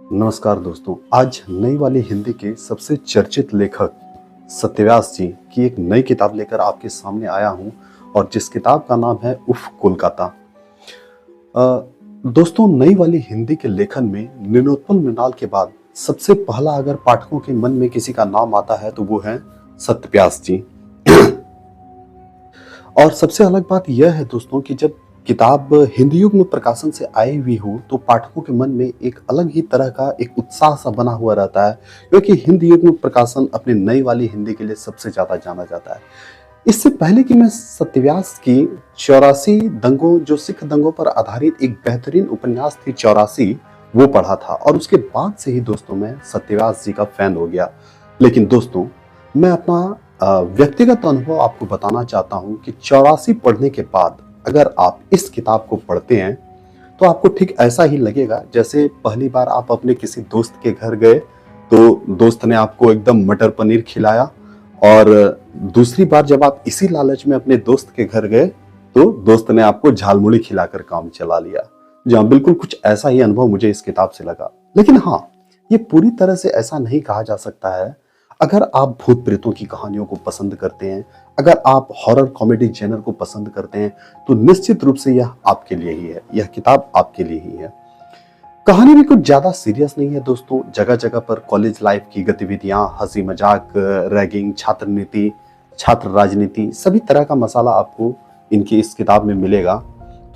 नमस्कार दोस्तों, आज नई वाली हिंदी के सबसे चर्चित लेखक सत्यव्यास जी की एक नई किताब लेकर आपके सामने आया हूं और जिस किताब का नाम है उफ कोलकाता। दोस्तों, नई वाली हिंदी के लेखन में नीलोत्पल मृणाल के बाद सबसे पहला अगर पाठकों के मन में किसी का नाम आता है तो वो है सत्यव्यास जी। और सबसे अलग बात यह है दोस्तों कि जब किताब हिंदी युग में प्रकाशन से आई हुई हो तो पाठकों के मन में एक अलग ही तरह का एक उत्साह सा बना हुआ रहता है, क्योंकि हिंदी युग में प्रकाशन अपनी नई वाली हिंदी के लिए सबसे ज्यादा जाना जाता है। इससे पहले कि मैं सत्यव्यास की 84 दंगों, जो सिख दंगों पर आधारित एक बेहतरीन उपन्यास थी 84, वो पढ़ा था और उसके बाद से ही दोस्तों मैं सत्यव्यास जी का फैन हो गया। लेकिन दोस्तों, मैं अपना व्यक्तिगत अनुभव आपको बताना चाहता हूं कि 84 पढ़ने के बाद अगर आप इस किताब को पढ़ते हैं तो आपको ठीक ऐसा ही लगेगा जैसे पहली बार आप अपने किसी दोस्त के घर गए तो दोस्त ने आपको एकदम मटर पनीर खिलाया, और दूसरी बार जब आप इसी लालच में अपने दोस्त के घर गए तो दोस्त ने आपको झालमुड़ी खिलाकर काम चला लिया। जहां बिल्कुल कुछ ऐसा ही अनुभव मुझे इस किताब से लगा। लेकिन हाँ, ये पूरी तरह से ऐसा नहीं कहा जा सकता है। अगर आप भूत प्रेतों की कहानियों को पसंद करते हैं, अगर आप हॉरर कॉमेडी जेनर को पसंद करते हैं तो निश्चित रूप से यह आपके लिए ही है, यह किताब आपके लिए ही है। कहानी भी कुछ ज्यादा सीरियस नहीं है दोस्तों। जगह जगह पर कॉलेज लाइफ की गतिविधियां, हंसी मजाक, रैगिंग, छात्र नीति, छात्र राजनीति, सभी तरह का मसाला आपको इनकी इस किताब में मिलेगा।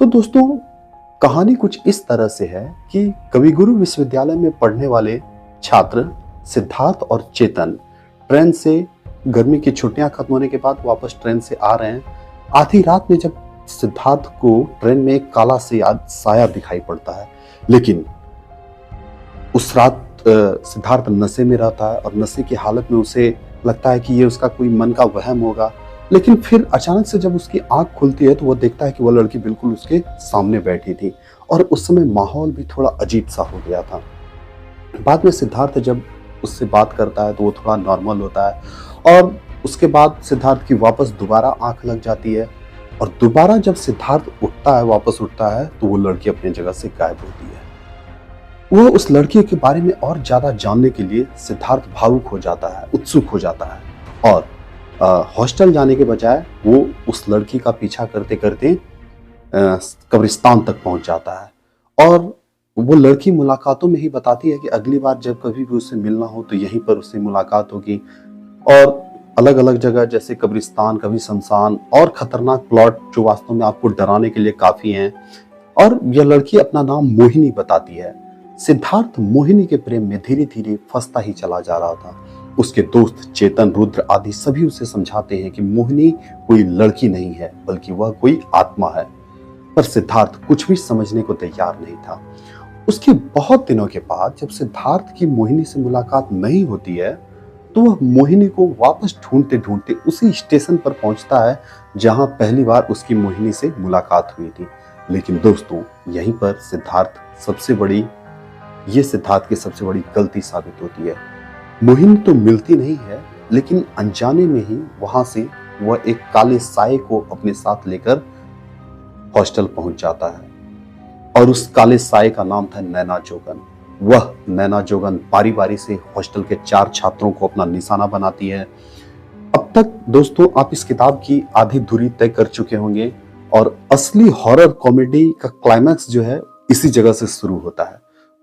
तो दोस्तों, कहानी कुछ इस तरह से है कि कविगुरु विश्वविद्यालय में पढ़ने वाले छात्र सिद्धार्थ और चेतन ट्रेन से, गर्मी की छुट्टियां खत्म होने के बाद वापस ट्रेन से आ रहे हैं। आधी रात में जब सिद्धार्थ को ट्रेन में एक काला साया दिखाई पड़ता है, लेकिन उस रात सिद्धार्थ नशे में रहता है और नशे की हालत में उसे लगता है कि ये उसका कोई मन का वहम होगा। लेकिन फिर अचानक से जब उसकी आंख खुलती है तो वो देखता है कि वो लड़की बिल्कुल उसके सामने बैठी थी और उस समय माहौल भी थोड़ा अजीब सा हो गया था। बाद में सिद्धार्थ जब उससे बात करता है तो वो थोड़ा नॉर्मल होता है और उसके बाद सिद्धार्थ की वापस दोबारा आंख लग जाती है और दोबारा जब सिद्धार्थ उठता है, वापस उठता है, तो वो लड़की अपनी जगह से गायब होती है। वह उस लड़की के बारे में और ज्यादा जानने के लिए सिद्धार्थ भावुक हो जाता है, उत्सुक हो जाता है और हॉस्टल जाने के बजाय वो उस लड़की का पीछा करते करते कब्रिस्तान तक पहुंच जाता है। और वो लड़की मुलाकातों में ही बताती है कि अगली बार जब कभी भी उससे मिलना हो तो यहीं पर उससे मुलाकात होगी। और अलग अलग जगह जैसे कब्रिस्तान, कभी शमशान और खतरनाक प्लॉट जो वास्तव में आपको डराने के लिए काफी हैं। और यह लड़की अपना नाम मोहिनी बताती है। सिद्धार्थ मोहिनी के प्रेम में धीरे धीरे फंसता ही चला जा रहा था। उसके दोस्त चेतन, रुद्र आदि सभी उसे समझाते हैं कि मोहिनी कोई लड़की नहीं है बल्कि वह कोई आत्मा है, पर सिद्धार्थ कुछ भी समझने को तैयार नहीं था। उसके बहुत दिनों के बाद जब सिद्धार्थ की मोहिनी से मुलाकात नहीं होती है तो वह मोहिनी को वापस ढूंढते ढूंढते उसी स्टेशन पर पहुंचता है जहां पहली बार उसकी मोहिनी से मुलाकात हुई थी। लेकिन दोस्तों, यहीं पर सिद्धार्थ की सबसे बड़ी गलती साबित होती है। मोहिनी तो मिलती नहीं है, लेकिन अनजाने में ही वहां से वह एक काले साये को अपने साथ लेकर हॉस्टल पहुंच जाता है और उस काले साये का नाम था नैना जोगन। वह नैना जोगन बारी बारी से हॉस्टल के 4 छात्रों को अपना निशाना बनाती है। अब तक दोस्तों आप इस किताब की आधी दूरी तय कर चुके होंगे और असली हॉरर कॉमेडी का क्लाइमैक्स जो है इसी जगह से शुरू होता है।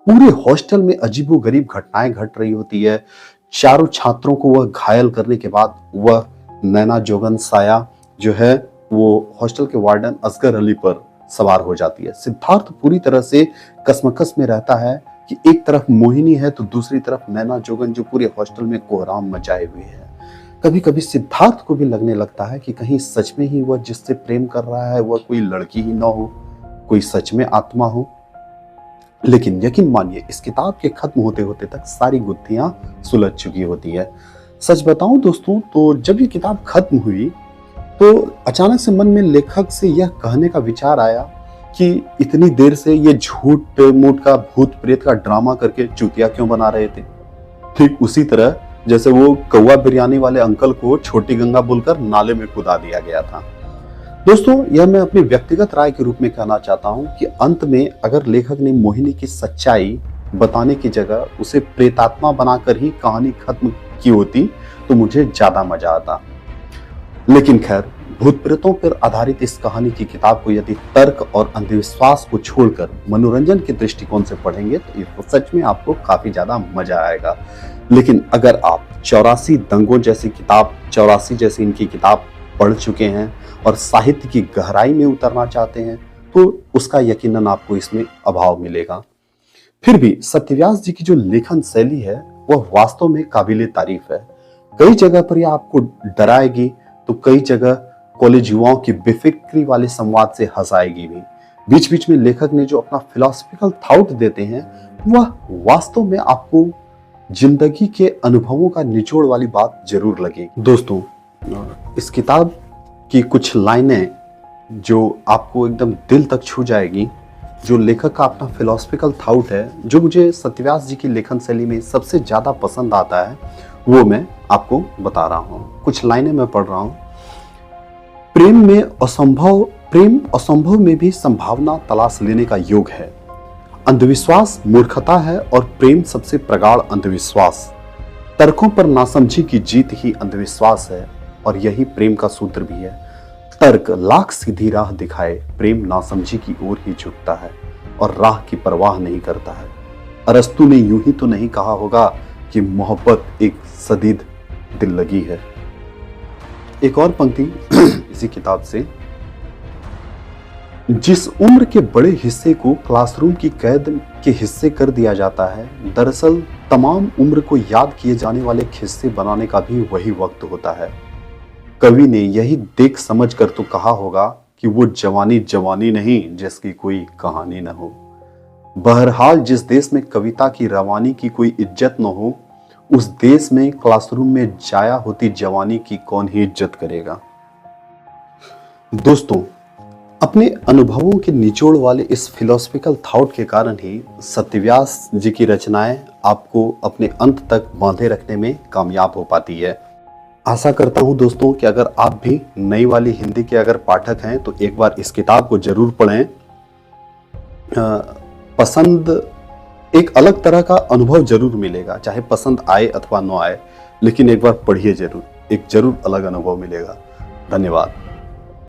पूरे हॉस्टल में अजीबोगरीब घटनाएं घट रही होती है। 4 छात्रों को वह घायल करने के बाद वह नैना जोगन साया जो है वो हॉस्टल के वार्डन असगर अली पर सवार हो जाती है। सिद्धार्थ पूरी तरह से कसमकस में रहता है कि एक तरफ मोहिनी है तो दूसरी तरफ नैना जोगन जो पूरे हॉस्टल में कोहराम मचाए हुए है। कभी कभी सिद्धार्थ को भी लगने लगता है कि कहीं सच में ही वह जिससे प्रेम कर रहा है वह कोई लड़की ही ना हो, कोई सच में आत्मा हो। लेकिन यकीन मानिए, इस किताब के खत्म होते होते तक सारी गुत्थियां सुलझ चुकी होती है। सच बताऊं दोस्तों, तो जब ये किताब खत्म हुई तो अचानक से मन में लेखक से यह कहने का विचार आया कि इतनी देर से ये झूठ मूठ का भूत प्रेत का ड्रामा करके चूतिया क्यों बना रहे थे। ठीक उसी तरह जैसे वो कौवा बिरयानी वाले अंकल को छोटी गंगा बोलकर नाले में कूदा दिया गया था। दोस्तों, यह मैं अपनी व्यक्तिगत राय के रूप में कहना चाहता हूं कि अंत में अगर लेखक ने मोहिनी की सच्चाई बताने की जगह उसे प्रेतात्मा बनाकर ही कहानी खत्म की होती तो मुझे ज्यादा मजा आता। लेकिन खैर, भूत प्रेतों पर आधारित इस कहानी की किताब को यदि तर्क और अंधविश्वास को छोड़कर मनोरंजन के दृष्टिकोण से पढ़ेंगे तो ये सच में आपको काफी ज्यादा मजा आएगा। लेकिन अगर आप 84 दंगों जैसी किताब, 84 जैसी इनकी किताब पढ़ चुके हैं और साहित्य की गहराई में उतरना चाहते हैं तो उसका यकीनन आपको इसमें अभाव मिलेगा। फिर भी सत्यव्यास जी की जो लेखन शैली है वह वास्तव में काबिले तारीफ है। कई जगह पर यह आपको डराएगी तो कई जगह कॉलेज युवाओं की बेफिक्री वाले संवाद से हंसाएगी भी। बीच बीच में लेखक ने जो अपना फिलोसफिकल थॉट देते हैं वह वास्तव में आपको जिंदगी के अनुभवों का निचोड़ वाली बात जरूर लगेगी। दोस्तों, इस किताब की कुछ लाइनें जो आपको एकदम दिल तक छू जाएगी, जो लेखक का अपना फिलोसफिकल थॉट है, जो मुझे सत्यव्यास जी की लेखन शैली में सबसे ज्यादा पसंद आता है, वो मैं आपको बता रहा हूं। कुछ लाइनें मैं पढ़ रहा हूं। प्रेम असंभव में भी संभावना तलाश लेने का योग है। अंधविश्वास मूर्खता है और प्रेम सबसे प्रगाढ़ अंधविश्वास। तर्कों पर नासमझी की जीत ही अंधविश्वास है और यही प्रेम का सूत्र भी है। तर्क लाख सीधी राह दिखाए, प्रेम नासमझी की ओर ही झुकता है और राह की परवाह नहीं करता है। अरस्तु ने यूं ही तो नहीं कहा होगा कि मोहब्बत एक सदीद दिल लगी है। एक और पंक्ति इसी किताब से, जिस उम्र के बड़े हिस्से को क्लासरूम की कैद के हिस्से कर दिया जाता है, दरअसल तमाम उम्र को याद किए जाने वाले हिस्से बनाने का भी वही वक्त होता है। कवि ने यही देख समझ कर तो कहा होगा कि वो जवानी जवानी नहीं जिसकी कोई कहानी न हो। बहरहाल जिस देश में कविता की रवानी की कोई इज्जत न हो, उस देश में क्लासरूम में जाया होती जवानी की कौन ही इज्जत करेगा। दोस्तों, अपने अनुभवों के निचोड़ वाले इस फिलोसफिकल थॉट के कारण ही सत्यव्यास जी की रचनाएं आपको अपने अंत तक बांधे रखने में कामयाब हो पाती है। आशा करता हूं दोस्तों कि अगर आप भी नई वाली हिंदी के अगर पाठक हैं तो एक बार इस किताब को जरूर पढ़ें। पसंद, एक अलग तरह का अनुभव जरूर मिलेगा, चाहे पसंद आए अथवा न आए, लेकिन एक बार पढ़िए जरूर, एक जरूर अलग अनुभव मिलेगा। धन्यवाद।